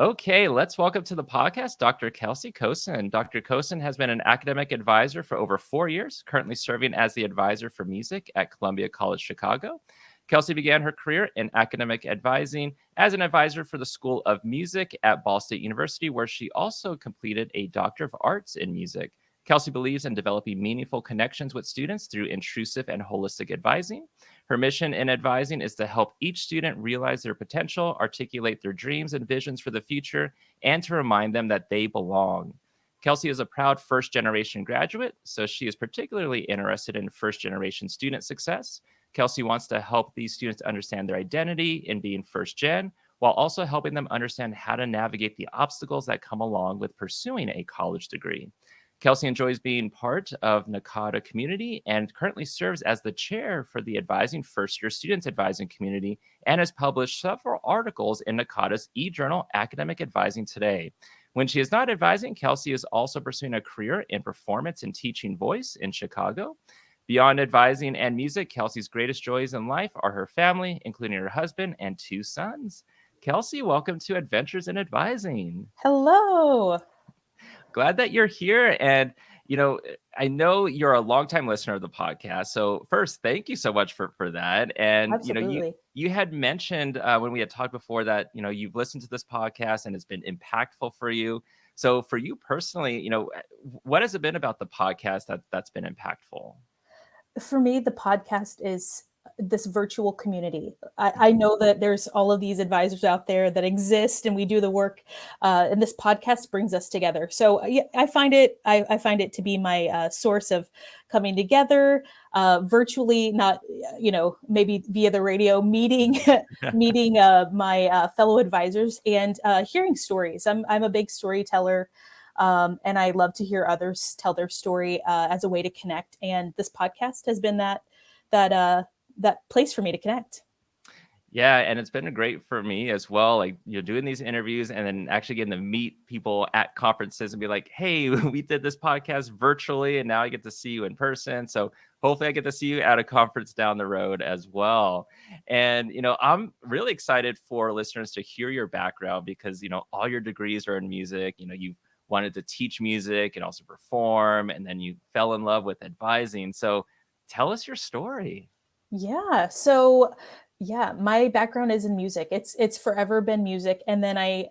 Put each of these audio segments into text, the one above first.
Okay, let's welcome to the podcast Dr. Kelci Kosin. Dr. Kosin has been an academic advisor for over 4 years, currently serving as the advisor for music at Columbia College Chicago. Kelci began her career in academic advising as an advisor for the School of Music at Ball State University, where she also completed a Doctor of Arts in Music. Kelci believes in developing meaningful connections with students through intrusive and holistic advising. Her mission in advising is to help each student realize their potential, articulate their dreams and visions for the future, and to remind them that they belong. Kelci is a proud first generation graduate, so she is particularly interested in first generation student success. Kelci wants to help these students understand their identity in being first gen, while also helping them understand how to navigate the obstacles that come along with pursuing a college degree. Kelci enjoys being part of NACADA community and currently serves as the chair for the advising first year students advising community and has published several articles in NACADA's e-journal Academic Advising Today. When she is not advising, Kelci is also pursuing a career in performance and teaching voice in Chicago. Beyond advising and music, Kelci's greatest joys in life are her family, including her husband and 2 sons. Kelci, welcome to Adventures in Advising. Hello. Glad that you're here. And, I know you're a longtime listener of the podcast. So first, thank you so much for that. And, Absolutely. you had mentioned when we had talked before that, you've listened to this podcast and it's been impactful for you. So for you personally, what has it been about the podcast that's been impactful? For me, the podcast is this virtual community. I know that there's all of these advisors out there that exist, and we do the work, and this podcast brings us together. So yeah, I find it to be my source of coming together virtually, not maybe via the radio, meeting my fellow advisors and hearing stories. I'm a big storyteller. And I love to hear others tell their story as a way to connect. And this podcast has been that place for me to connect. Yeah, and it's been great for me as well. Like you're doing these interviews and then actually getting to meet people at conferences and be like, hey, we did this podcast virtually and now I get to see you in person. So hopefully I get to see you at a conference down the road as well. And I'm really excited for listeners to hear your background because all your degrees are in music. You wanted to teach music and also perform, and then you fell in love with advising. So tell us your story. Yeah. So yeah, my background is in music. It's forever been music, and then I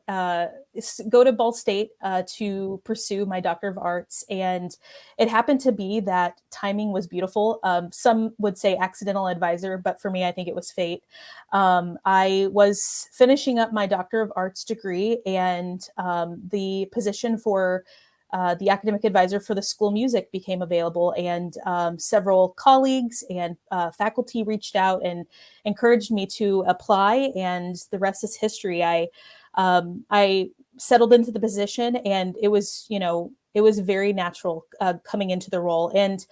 go to Ball State to pursue my Doctor of Arts, and it happened to be that timing was beautiful. Some would say accidental advisor, but for me, I think it was fate. I was finishing up my Doctor of Arts degree, and the position for the academic advisor for the school of music became available, and several colleagues and faculty reached out and encouraged me to apply, and the rest is history. I settled into the position, and it was very natural coming into the role. And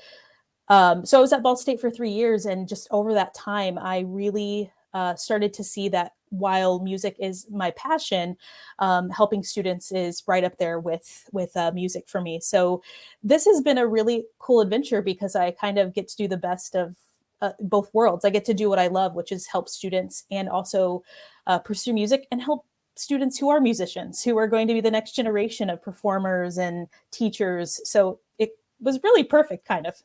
so I was at Ball State for 3 years, and just over that time, I really started to see that while music is my passion, helping students is right up there with music for me. So this has been a really cool adventure because I kind of get to do the best of both worlds. I get to do what I love, which is help students and also pursue music and help students who are musicians, who are going to be the next generation of performers and teachers. So it was really perfect, kind of.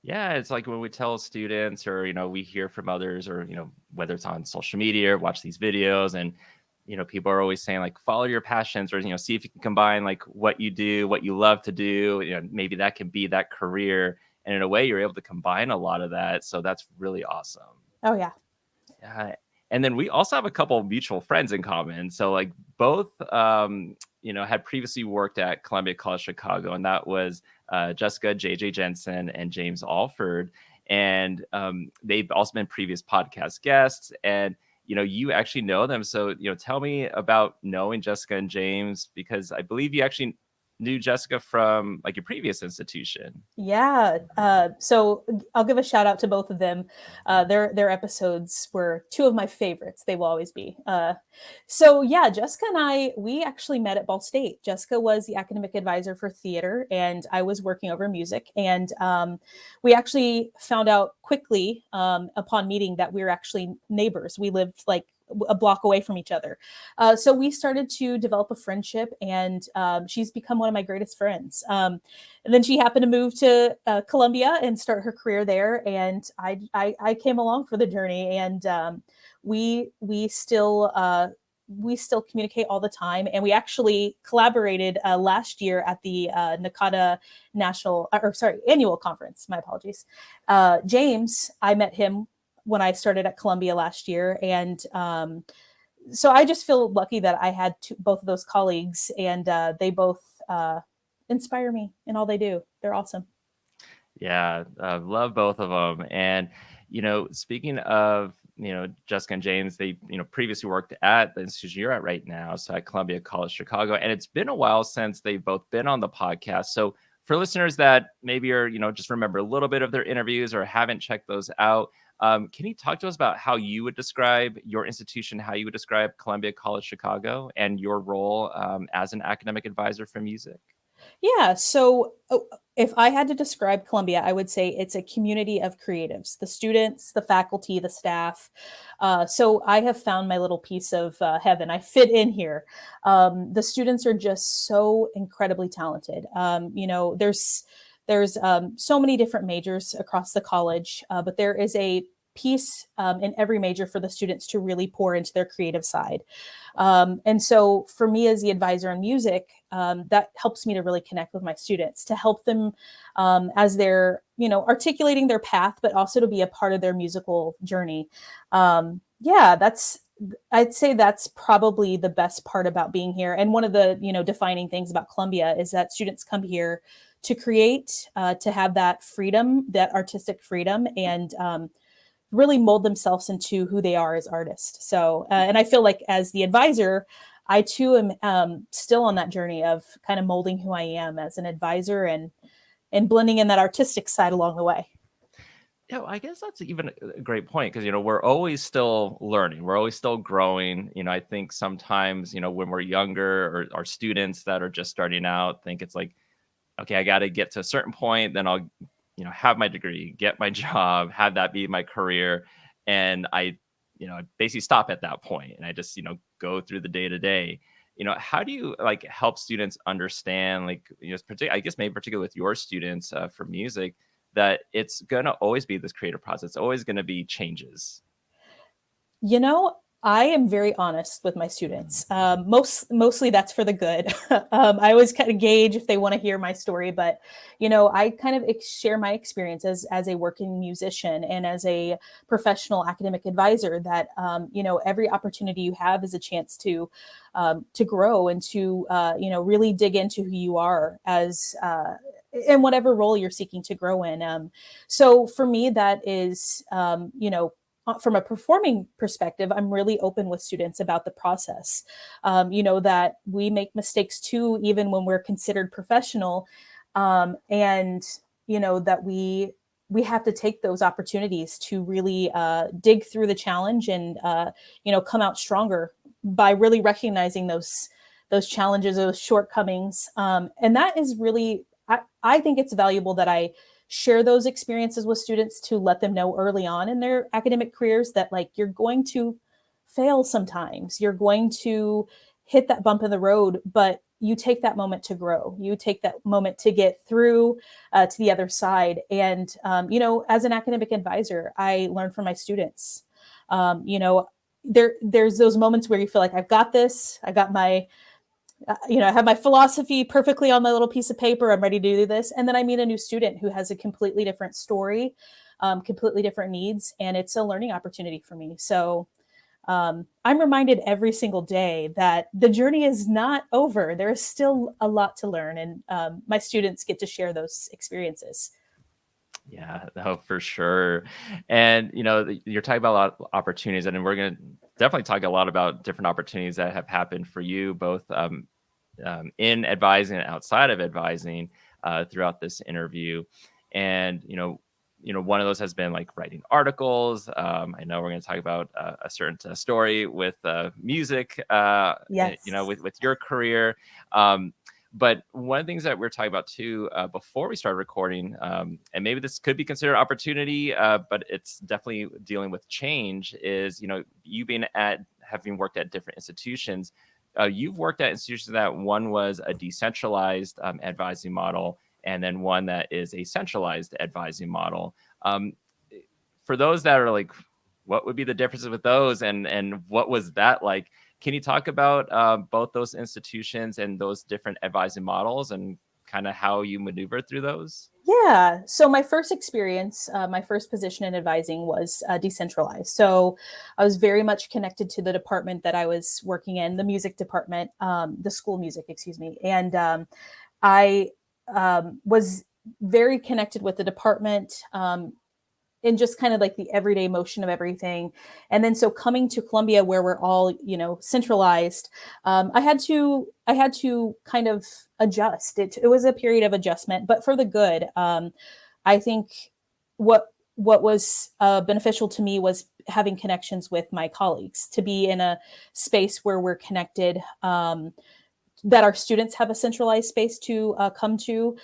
Yeah, it's like when we tell students or, we hear from others or, whether it's on social media or watch these videos and, people are always saying like, follow your passions or, see if you can combine like what you do, what you love to do, maybe that can be that career. And in a way, you're able to combine a lot of that. So that's really awesome. Oh, yeah. Yeah. And then we also have a couple of mutual friends in common. So like both, had previously worked at Columbia College Chicago, and that was Jessica J.J. Jensen and James Alford. And they've also been previous podcast guests. And, you actually know them. So, tell me about knowing Jessica and James, because I believe you actually knew Jessica from like your previous institution. Yeah. So I'll give a shout out to both of them. Their episodes were two of my favorites. They will always be. So yeah, Jessica and we actually met at Ball State. Jessica was the academic advisor for theater, and I was working over music. And we actually found out quickly upon meeting that we were actually neighbors. We lived like a block away from each other. So we started to develop a friendship, and she's become one of my greatest friends. And then she happened to move to Columbia and start her career there, and I came along for the journey, and we still communicate all the time. And we actually collaborated last year at the NACADA annual conference. My apologies. James, I met him when I started at Columbia last year. And so I just feel lucky that I had both of those colleagues, and they both inspire me in all they do. They're awesome. Yeah, love both of them. And, speaking of, Jessica and James, they, previously worked at the institution you're at right now, so at Columbia College Chicago. And it's been a while since they've both been on the podcast. So for listeners that maybe are, just remember a little bit of their interviews or haven't checked those out, can you talk to us about how you would describe your institution, how you would describe Columbia College Chicago and your role as an academic advisor for music? Yeah. So if I had to describe Columbia, I would say it's a community of creatives, the students, the faculty, the staff. So I have found my little piece of heaven. I fit in here. The students are just so incredibly talented. There's so many different majors across the college, but there is a piece in every major for the students to really pour into their creative side. And so for me as the advisor on music, that helps me to really connect with my students, to help them as they're, articulating their path, but also to be a part of their musical journey. I'd say that's probably the best part about being here. And one of the, defining things about Columbia is that students come here to create, to have that freedom, that artistic freedom, and really mold themselves into who they are as artists. So, and I feel like as the advisor, I too am still on that journey of kind of molding who I am as an advisor, and blending in that artistic side along the way. Yeah, I guess that's even a great point because we're always still learning, we're always still growing. I think sometimes when we're younger, or our students that are just starting out think it's like, okay, I got to get to a certain point, then I'll have my degree, get my job, have that be my career, and I basically stop at that point, and I just go through the day to day. How do you like help students understand, like, I guess maybe particularly with your students for music, that it's gonna always be this creative process, it's always gonna be changes. I am very honest with my students. Mostly that's for the good. I always kind of gauge if they want to hear my story, but I kind of share my experience as a working musician and as a professional academic advisor. That every opportunity you have is a chance to grow and to really dig into who you are as. In whatever role you're seeking to grow in. So for me, that is, from a performing perspective, I'm really open with students about the process. That we make mistakes too, even when we're considered professional, and that we have to take those opportunities to really dig through the challenge, and come out stronger by really recognizing those challenges, those shortcomings, and that is really, I think it's valuable that I share those experiences with students to let them know early on in their academic careers that, like, you're going to fail sometimes, you're going to hit that bump in the road, but you take that moment to grow, you take that moment to get through to the other side. And as an academic advisor, I learn from my students. There's those moments where you feel like, I've got this, I got my I have my philosophy perfectly on my little piece of paper, I'm ready to do this. And then I meet a new student who has a completely different story, completely different needs, and it's a learning opportunity for me. So I'm reminded every single day that the journey is not over. There is still a lot to learn, and my students get to share those experiences. Yeah, no, for sure. And you're talking about a lot of opportunities, and we're going to definitely talk a lot about different opportunities that have happened for you, both in advising and outside of advising throughout this interview. And one of those has been like writing articles. I know we're going to talk about a certain story with music. Yes. With your career. But one of the things that we're talking about too, before we started recording, and maybe this could be considered opportunity, but it's definitely dealing with change, is you being having worked at different institutions, you've worked at institutions that one was a decentralized advising model, and then one that is a centralized advising model. Um, for those that are like, what would be the differences with those, and what was that like? Can you talk about both those institutions and those different advising models and kind of how you maneuvered through those? Yeah. So my first experience, my first position in advising was decentralized. So I was very much connected to the department that I was working in, the music department, the school music, excuse me. And I was very connected with the department. In just kind of like the everyday motion of everything. And then so coming to Columbia where we're all, centralized, I had to kind of adjust. It was a period of adjustment, but for the good. I think what was beneficial to me was having connections with my colleagues, to be in a space where we're connected, that our students have a centralized space to come to.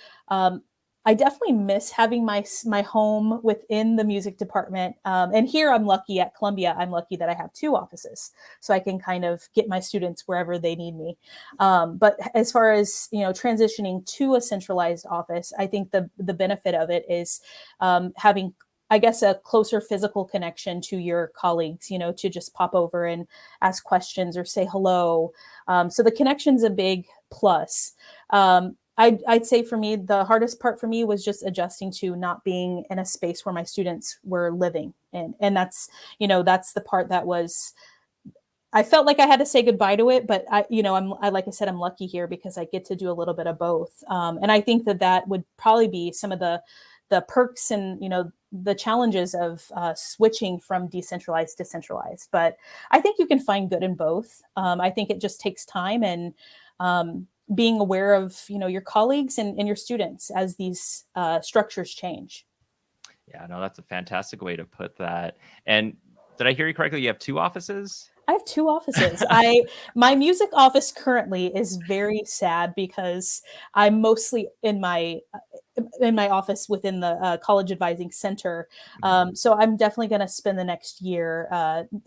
I definitely miss having my home within the music department. And here I'm lucky at Columbia. I'm lucky that I have two offices, so I can kind of get my students wherever they need me. But as far as transitioning to a centralized office, I think the benefit of it is having, I guess, a closer physical connection to your colleagues, to just pop over and ask questions or say hello. So the connection's a big plus. I'd say for me, the hardest part for me was just adjusting to not being in a space where my students were living. And that's the part that was, I felt like I had to say goodbye to it, but like I said, I'm lucky here because I get to do a little bit of both. And I think that would probably be some of the perks and, the challenges of switching from decentralized to centralized. But I think you can find good in both. I think it just takes time and, being aware of your colleagues and your students as these structures change. Yeah, no, that's a fantastic way to put that. And did I hear you correctly? You have two offices? I have two offices. My music office currently is very sad because I'm mostly in my office within the college advising center. So I'm definitely going to spend the next year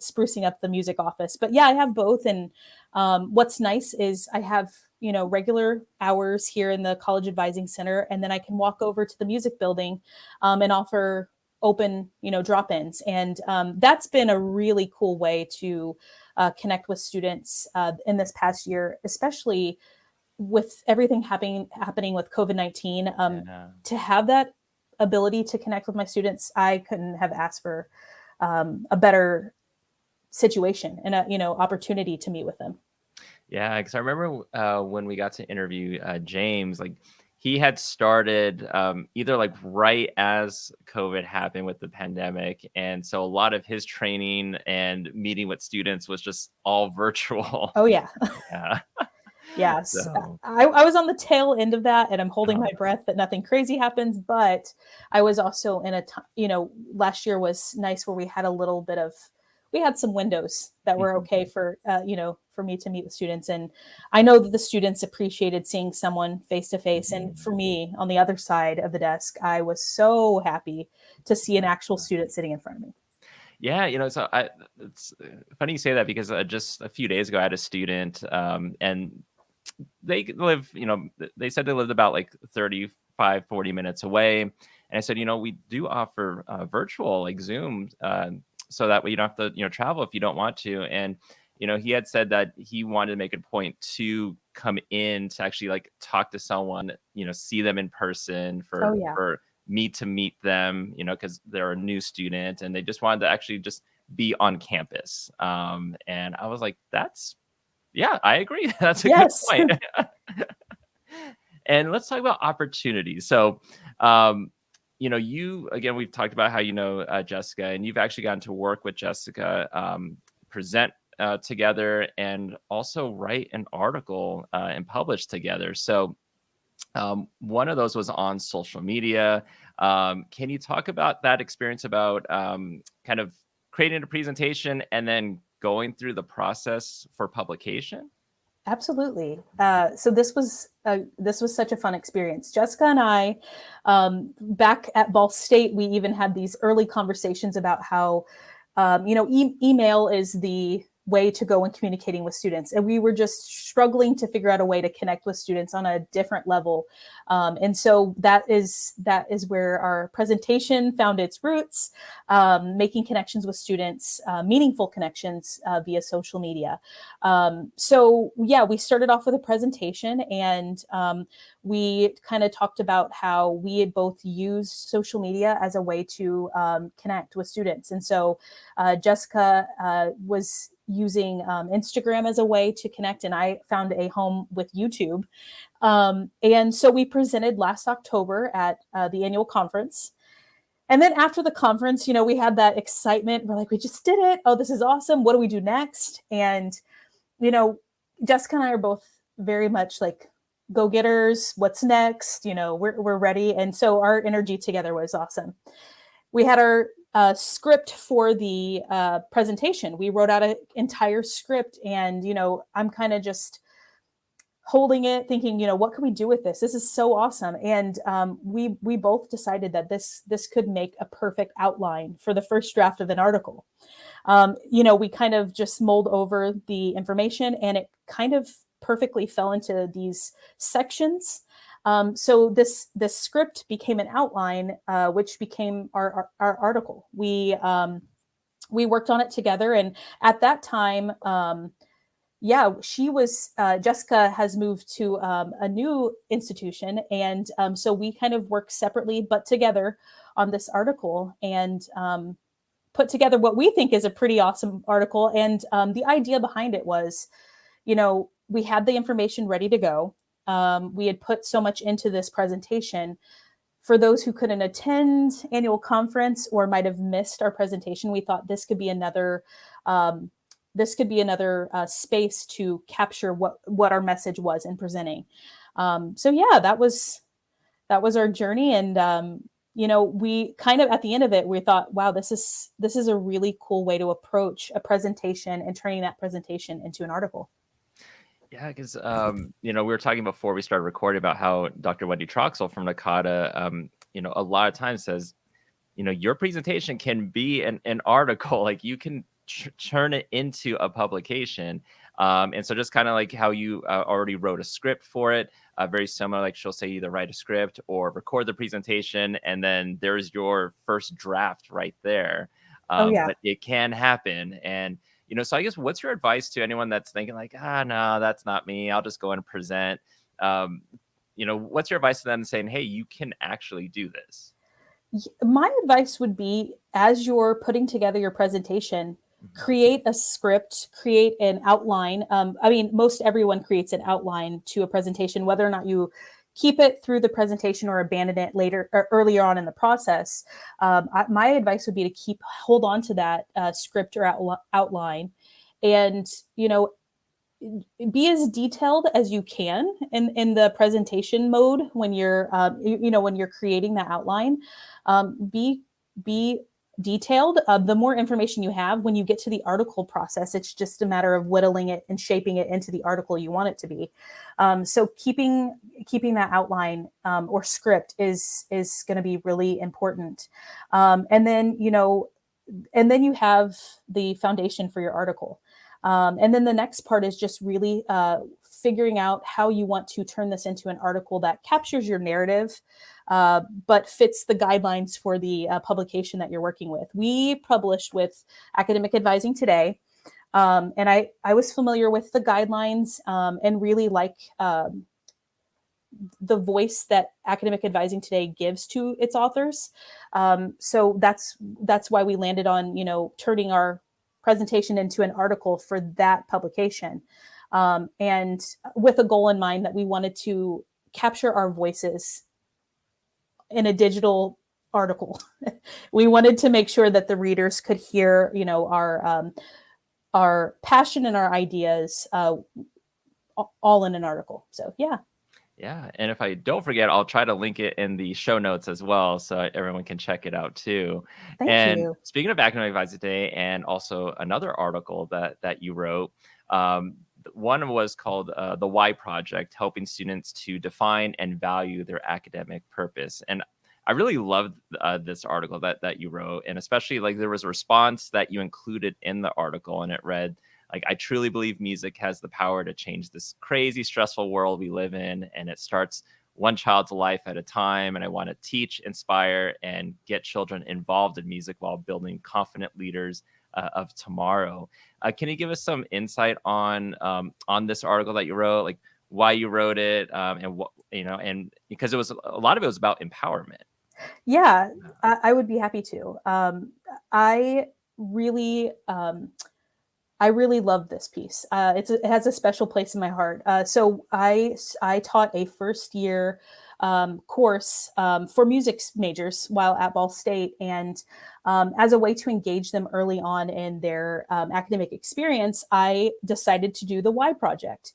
sprucing up the music office. But yeah, I have both. And what's nice is I have regular hours here in the college advising center, and then I can walk over to the music building and offer open drop-ins, and that's been a really cool way to connect with students in this past year, especially with everything happening with COVID-19. Yeah. To have that ability to connect with my students, I couldn't have asked for a better situation and a opportunity to meet with them. Yeah, because I remember when we got to interview James, like he had started either like right as COVID happened with the pandemic. And so a lot of his training and meeting with students was just all virtual. Oh yeah. Yeah. Yes, So, I was on the tail end of that, and I'm holding my uh, breath that nothing crazy happens. But I was also in a last year was nice where we had some windows that were okay for for me to meet with students, and I know that the students appreciated seeing someone face to face. And for me, on the other side of the desk, I was so happy to see an actual student sitting in front of me. yeah, so it's funny you say that because just a few days ago I had a student, and they live, they said they lived about like 35, 40 minutes away. And I said, we do offer virtual, like Zoom, so that way you don't have to, travel if you don't want to. And, he had said that he wanted to make a point to come in to actually like talk to someone, see them in person Oh for, yeah. for me to meet them, because they're a new student and they just wanted to actually just be on campus. And I was like, yeah, I agree. That's a good Yes. point. And let's talk about opportunities. So, you again, we've talked about how Jessica, and you've actually gotten to work with Jessica, present together, and also write an article and publish together. So, one of those was on social media. Can you talk about that experience about kind of creating a presentation and then going through the process for publication? Absolutely. So this was such a fun experience. Jessica and I, back at Ball State, we even had these early conversations about how, email is way to go in communicating with students. And we were just struggling to figure out a way to connect with students on a different level. And so that is where our presentation found its roots, making connections with students, meaningful connections via social media. So yeah, we started off with a presentation, and we kind of talked about how we had both used social media as a way to connect with students. And so Jessica was using Instagram as a way to connect, and I found a home with YouTube. And so we presented last October at the annual conference. And then after the conference, we had that excitement. We're like, we just did it. Oh, this is awesome. What do we do next? And, Jessica and I are both very much like go-getters. What's next? We're ready. And so our energy together was awesome. We had our script for the presentation. We wrote out an entire script, and I'm kind of just holding it, thinking, what can we do with this? This is so awesome. And we both decided that this could make a perfect outline for the first draft of an article. We kind of just mulled over the information, and it kind of perfectly fell into these sections. So this script became an outline, which became our article. We worked on it together, and at that time, Jessica has moved to a new institution, and so we kind of work separately but together on this article, and put together what we think is a pretty awesome article. And the idea behind it was, we had the information ready to go. We had put so much into this presentation. For those who couldn't attend annual conference or might have missed our presentation, we thought this could be another space to capture what our message was in presenting. So yeah, that was our journey. And we kind of, at the end of it, we thought, wow, this is a really cool way to approach a presentation and turning that presentation into an article. Yeah, because we were talking before we started recording about how Dr. Wendy Troxel from NACADA, a lot of times says, your presentation can be an article, like you can turn it into a publication. And so just kind of like how you already wrote a script for it, very similar, like she'll say either write a script or record the presentation, and then there's your first draft right there. Oh yeah. But it can happen. And so I guess what's your advice to anyone that's thinking like, no, that's not me, I'll just go and present. What's your advice to them saying, hey, you can actually do this? My advice would be, as you're putting together your presentation, create a script, create an outline. Most everyone creates an outline to a presentation, whether or not you keep it through the presentation or abandon it later or earlier on in the process. My advice would be to hold on to that script or outline, and be as detailed as you can in the presentation mode when you're when you're creating that outline. Be detailed. The more information you have when you get to the article process, it's just a matter of whittling it and shaping it into the article you want it to be. So keeping that outline or script is going to be really important. And then you have the foundation for your article. And then the next part is just really figuring out how you want to turn this into an article that captures your narrative, but fits the guidelines for the publication that you're working with. We published with Academic Advising Today, and I was familiar with the guidelines and really like the voice that Academic Advising Today gives to its authors. So that's why we landed on turning our presentation into an article for that publication, and with a goal in mind that we wanted to capture our voices in a digital article. We wanted to make sure that the readers could hear our passion and our ideas all in an article. So yeah. Yeah, and if I don't forget, I'll try to link it in the show notes as well, so everyone can check it out too. Thank And you. speaking of Academic Advisor Today, and also another article that you wrote, one was called "The Why Project: Helping Students to Define and Value Their Academic Purpose." And I really loved this article that you wrote, and especially like there was a response that you included in the article, and it read, Like, I truly believe music has the power to change this crazy, stressful world we live in, and it starts one child's life at a time. And I want to teach, inspire, and get children involved in music while building confident leaders of tomorrow. Can you give us some insight on this article that you wrote, like why you wrote it, and what and because it was a lot of it was about empowerment. Yeah, I would be happy to. I really I really love this piece. It has a special place in my heart. So I taught a first year course for music majors while at Ball State, and as a way to engage them early on in their academic experience, I decided to do the Why Project,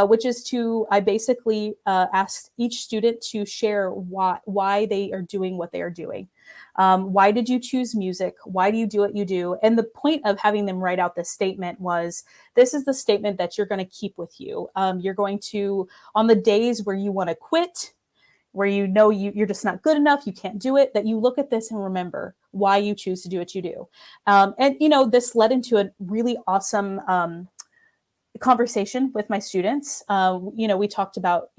which is I basically asked each student to share why they are doing what they are doing. Why did you choose music? Why do you do what you do? And the point of having them write out this statement was, this is the statement that you're going to keep with you. You're going to, on the days where you want to quit, where you're just not good enough, you can't do it, that you look at this and remember why you choose to do what you do. And this led into a really awesome conversation with my students. We talked about,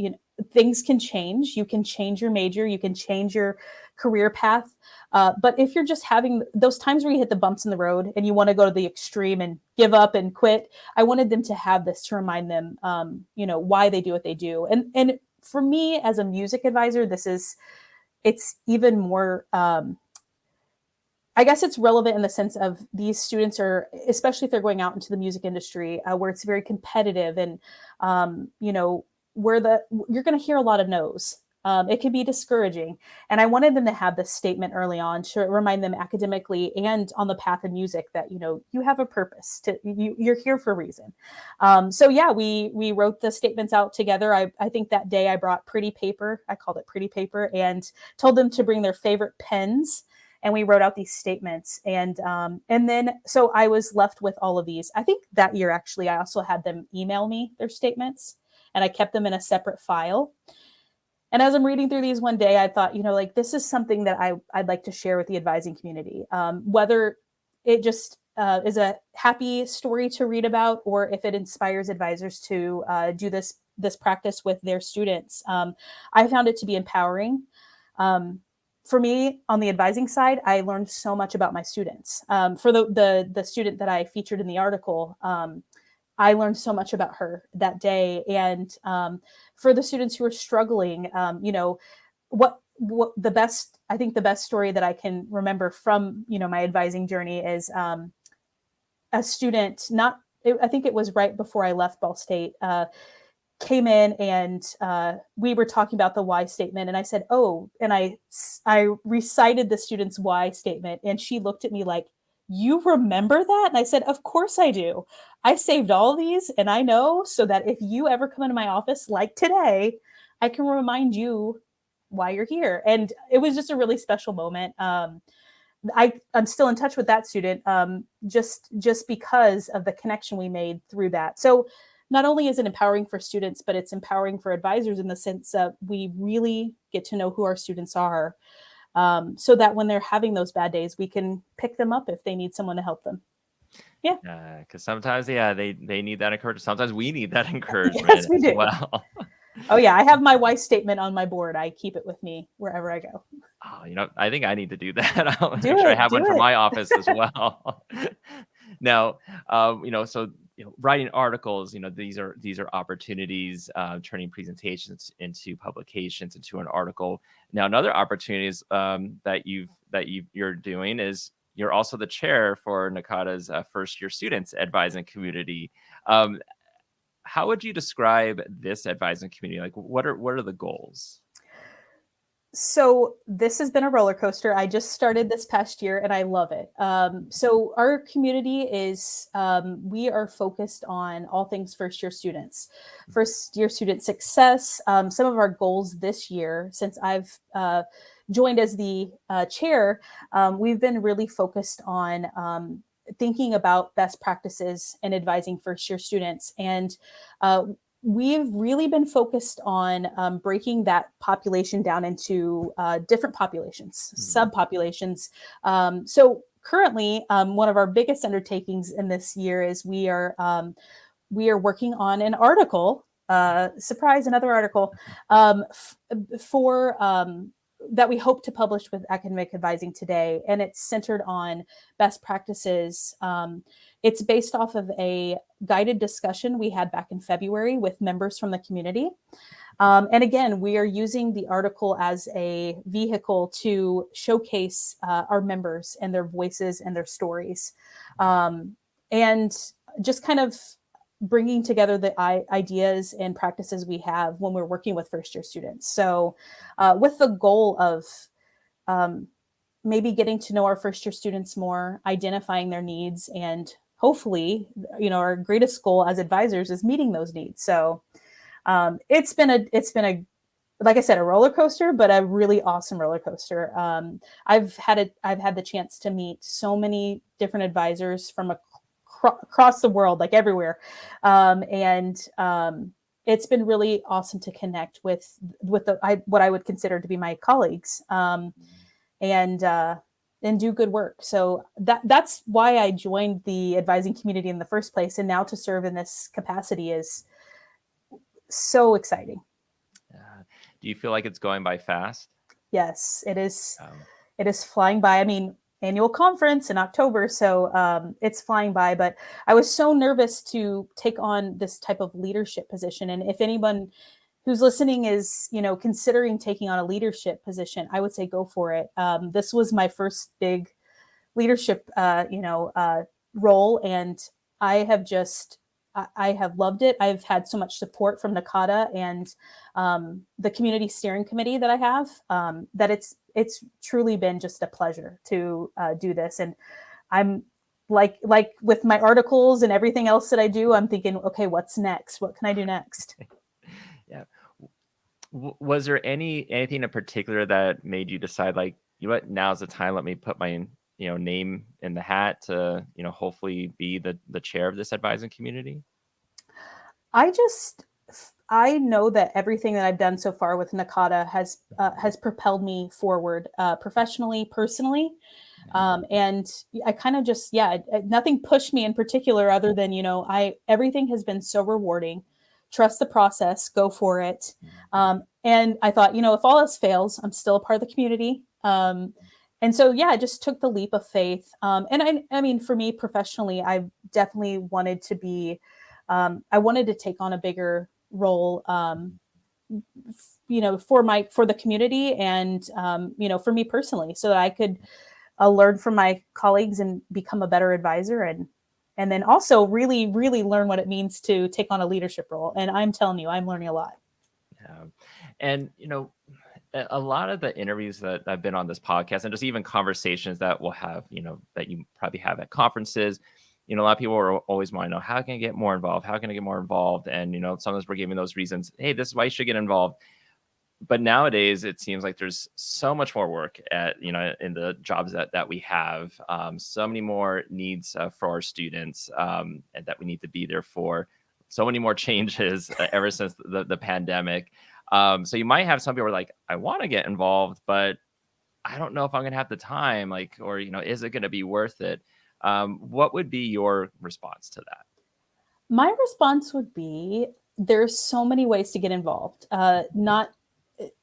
things can change. You can change your major, you can change your career path. But if you're just having those times where you hit the bumps in the road and you want to go to the extreme and give up and quit, I wanted them to have this to remind them, why they do what they do. And for me as a music advisor, it's even more, I guess it's relevant in the sense of these students are, especially if they're going out into the music industry, where it's very competitive and, where you're going to hear a lot of no's. It can be discouraging. And I wanted them to have this statement early on to remind them academically and on the path of music that, you have a purpose, you're here for a reason. So yeah, we wrote the statements out together. I think that day I brought pretty paper. I called it pretty paper, and told them to bring their favorite pens. And we wrote out these statements. And then, so I was left with all of these. I think that year, actually, I also had them email me their statements, and I kept them in a separate file. And as I'm reading through these one day, I thought, this is something that I'd like to share with the advising community, whether it just is a happy story to read about, or if it inspires advisors to do this practice with their students. I found it to be empowering. For me, on the advising side, I learned so much about my students. For the student that I featured in the article, I learned so much about her that day. And for the students who are struggling, what the best, I think the best story that I can remember from, my advising journey is a student, I think it was right before I left Ball State, came in, and we were talking about the why statement, and I said, oh, and I recited the student's why statement, and she looked at me like, you remember that? And I said, of course I do. I saved all these, and I know, so that if you ever come into my office like today, I can remind you why you're here. And it was just a really special moment. I'm still in touch with that student, just because of the connection we made through that. So not only is it empowering for students, but it's empowering for advisors in the sense that we really get to know who our students are, so that when they're having those bad days, we can pick them up if they need someone to help them. Yeah. Because sometimes, they need that encouragement. Sometimes we need that encouragement Yes, we as do. well. Oh yeah, I have my why statement on my board. I keep it with me wherever I go. Oh, I think I need to do that. I'll Do make sure I it, have do one for it. my office as well. Now, so writing articles, these are opportunities, turning presentations into publications, into an article. Now, another opportunities you're doing is you're also the chair for NACADA's first year students advising community. How would you describe this advising community? Like, what are the goals? So this has been a roller coaster. I just started this past year and I love it. So our community we are focused on all things first year students, first year student success. Some of our goals this year, since I've joined as the chair, we've been really focused on thinking about best practices and advising first year students. And we've really been focused on breaking that population down into different populations, subpopulations. So currently, one of our biggest undertakings in this year is we are working on an article. Surprise, another article for that we hope to publish with Academic Advising Today, and it's centered on best practices. It's based off of a guided discussion we had back in February with members from the community. And again, we are using the article as a vehicle to showcase our members and their voices and their stories. And just kind of bringing together the ideas and practices we have when we're working with first year students. So with the goal of maybe getting to know our first year students more, identifying their needs, and hopefully, our greatest goal as advisors is meeting those needs. So it's been a like I said, a roller coaster, but a really awesome roller coaster. I've had the chance to meet so many different advisors from across the world, like everywhere, and it's been really awesome to connect with what I would consider to be my colleagues, and do good work. So that's why I joined the advising community in the first place, and now to serve in this capacity is so exciting. Do you feel like it's going by fast? Yes, it is. It is flying by. I mean, annual conference in October, so it's flying by. But I was so nervous to take on this type of leadership position. And if anyone who's listening is, considering taking on a leadership position, I would say go for it. This was my first big leadership, role, and I have loved it. I've had so much support from NACADA and the community steering committee that I have, that it's truly been just a pleasure to do this. And I'm like with my articles and everything else that I do, I'm thinking, okay, what's next? What can I do next? Yeah. Was there anything in particular that made you decide, like, what, now's the time, let me put my name in the hat to hopefully be the chair of this advising community? I know that everything that I've done so far with NACADA has propelled me forward, professionally, personally. And I kind of just, nothing pushed me in particular other than, everything has been so rewarding. Trust the process, go for it. And I thought, if all else fails, I'm still a part of the community. And so, I just took the leap of faith. And I mean, for me professionally, I definitely wanted to be, I wanted to take on a bigger role, for the community and, for me personally, so that I could learn from my colleagues and become a better advisor, and then also really, really learn what it means to take on a leadership role. And I'm telling you, I'm learning a lot. Yeah. And, a lot of the interviews that I've been on this podcast, and just even conversations that we'll have, that you probably have at conferences, a lot of people are always want to know, how can I get more involved? How can I get more involved? And, sometimes we're giving those reasons. Hey, this is why you should get involved. But nowadays, it seems like there's so much more work in the jobs that we have, so many more needs for our students, and that we need to be there for. So many more changes ever since the pandemic. So you might have some people who are like, I want to get involved, but I don't know if I'm going to have the time, or, is it going to be worth it? What would be your response to that? My response would be, there's so many ways to get involved.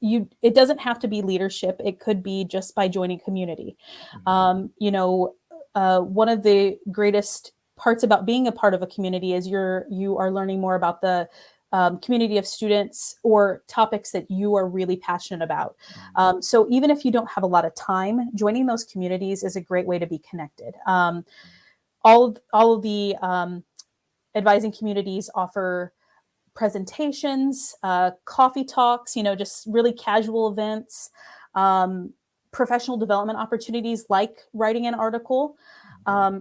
It doesn't have to be leadership. It could be just by joining community. One of the greatest parts about being a part of a community is you are learning more about the community of students or topics that you are really passionate about. So even if you don't have a lot of time, joining those communities is a great way to be connected. All of the advising communities offer presentations, coffee talks, just really casual events, professional development opportunities like writing an article.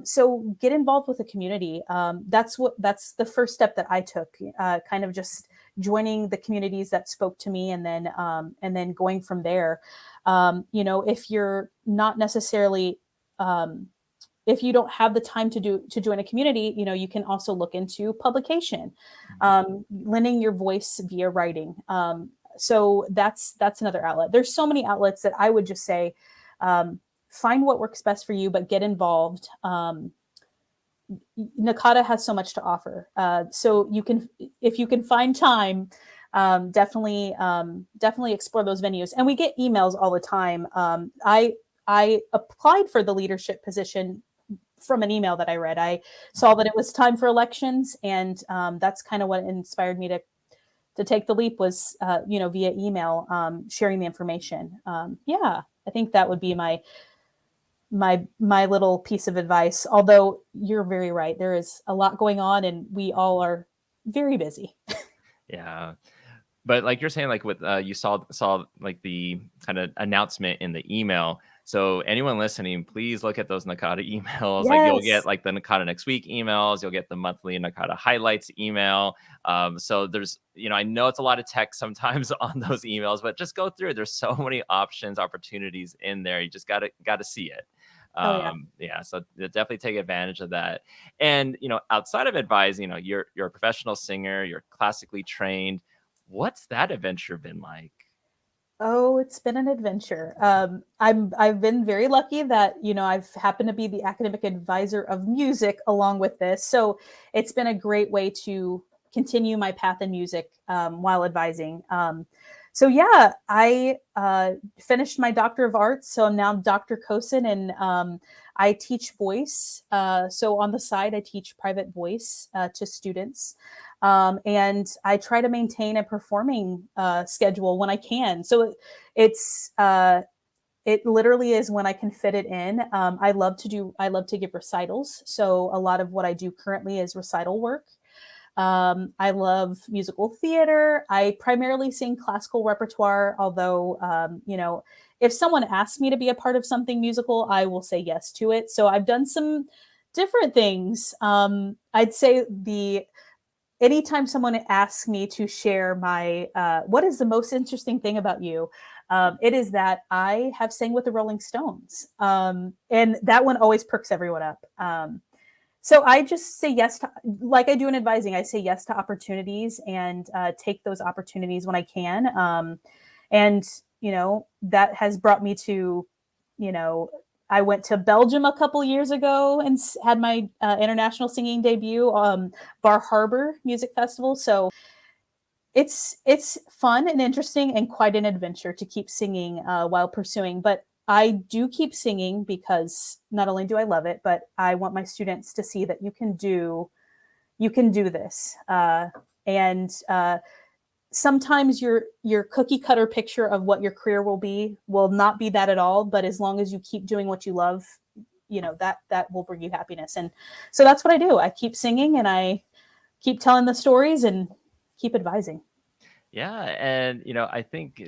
So get involved with the community. That's the first step that I took, kind of just joining the communities that spoke to me, and then going from there. If you're not necessarily, if you don't have the time to join a community, you can also look into publication, lending your voice via writing. So that's another outlet. There's so many outlets that I would just say, find what works best for you, but get involved. Nakata has so much to offer. So you can, if you can find time, definitely explore those venues. And we get emails all the time. I applied for the leadership position from an email that I read. I saw that it was time for elections, and that's kind of what inspired me to take the leap, was via email, sharing the information. Yeah, I think that would be my little piece of advice. Although you're very right, there is a lot going on, and we all are very busy. Yeah. But like you're saying, like with you saw like the kind of announcement in the email. So anyone listening, please look at those Nakata emails. Like you'll get Yes. like the Nakata next week emails. You'll get the monthly Nakata highlights email. So there's, I know it's a lot of text sometimes on those emails, but just go through it. There's so many options, opportunities in there. You just gotta see it. Oh yeah. Yeah, so definitely take advantage of that. And outside of advising, you're a professional singer. You're classically trained. What's that adventure been like? Oh, it's been an adventure. I've been very lucky that I've happened to be the academic advisor of music along with this, so it's been a great way to continue my path in music while advising. So yeah, I finished my Doctor of Arts, so I'm now Dr. Kosin, and I teach voice. So on the side, I teach private voice to students. And I try to maintain a performing schedule when I can. So it literally is when I can fit it in. I love to give recitals. So a lot of what I do currently is recital work. I love musical theater. I primarily sing classical repertoire, although, if someone asks me to be a part of something musical, I will say yes to it. So I've done some different things. I'd say anytime someone asks me to share my what is the most interesting thing about you, it is that I have sang with the Rolling Stones, and that one always perks everyone up. So I just say yes to, like I do in advising, I say yes to opportunities, and take those opportunities when I can. And that has brought me to, you know I went to Belgium a couple years ago and had my international singing debut, Bar Harbor Music Festival. So it's fun and interesting and quite an adventure to keep singing while pursuing. But I do keep singing because not only do I love it, but I want my students to see that you can do this. And sometimes your cookie cutter picture of what your career will not be that at all. But as long as you keep doing what you love, that will bring you happiness. And so that's what I do. I keep singing, and I keep telling the stories, and keep advising. Yeah, and I think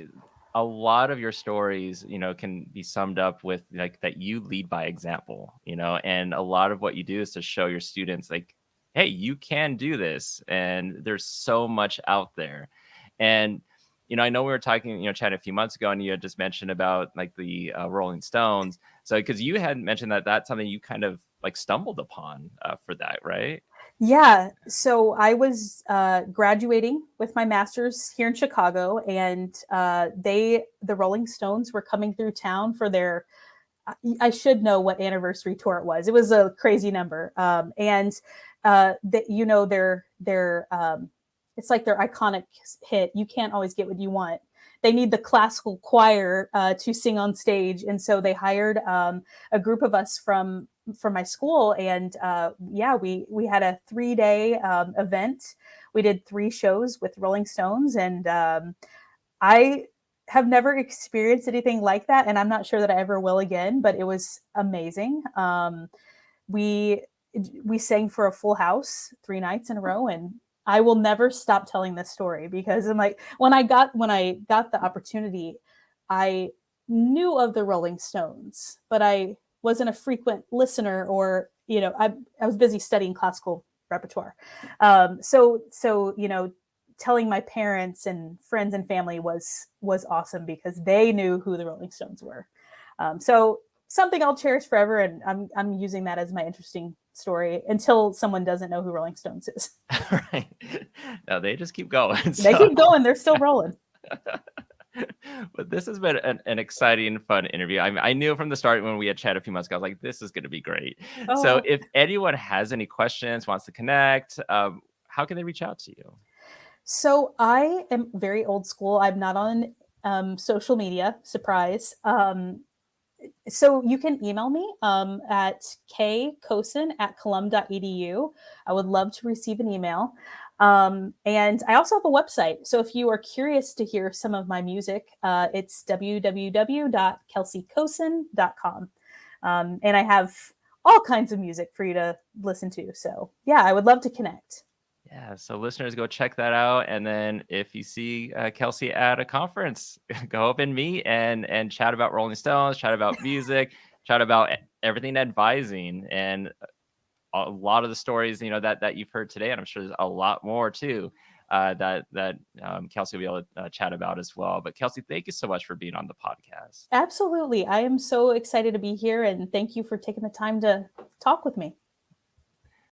a lot of your stories, can be summed up with like that you lead by example, and a lot of what you do is to show your students like, hey, you can do this, and there's so much out there. And I know we were talking, chatting a few months ago, and you had just mentioned about like the Rolling Stones. So because you had mentioned that that's something you kind of like stumbled upon for that, right? Yeah. So I was graduating with my master's here in Chicago, and the Rolling Stones were coming through town for their. I should know what anniversary tour it was. It was a crazy number, and their it's like their iconic hit. You can't always get what you want. They need the classical choir to sing on stage, and so they hired a group of us from my school, and yeah, we had a 3-day event. We did 3 shows with Rolling Stones, and I have never experienced anything like that, and I'm not sure that I ever will again. But it was amazing. We we sang for a full house 3 nights in a row, and I will never stop telling this story because I'm like, when I got the opportunity, I knew of the Rolling Stones, but I wasn't a frequent listener, or I was busy studying classical repertoire. So telling my parents and friends and family was awesome because they knew who the Rolling Stones were. So something I'll cherish forever, and I'm using that as my interesting story until someone doesn't know who Rolling Stones is. Right. No, they just keep going. They So keep going; they're still rolling. But this has been an exciting, fun interview. I knew from the start when we had chatted a few months ago, I was like, this is going to be great. So Oh, if anyone has any questions, wants to connect, how can they reach out to you? so I am very old school. I'm not on social media. Surprise. So you can email me at kkosin@colum.edu. I would love to receive an email. And I also have a website. So if you are curious to hear some of my music, it's www.kelcikosin.com. And I have all kinds of music for you to listen to. So yeah, I would love to connect. Yeah, so listeners, go check that out. And then if you see Kelci at a conference, go up and meet and chat about Rolling Stones, chat about music, chat about everything advising, and a lot of the stories that you've heard today, and I'm sure there's a lot more too. That Kelci will be able to chat about as well. But Kelci, thank you so much for being on the podcast. Absolutely. I am so excited to be here and thank you for taking the time to talk with me.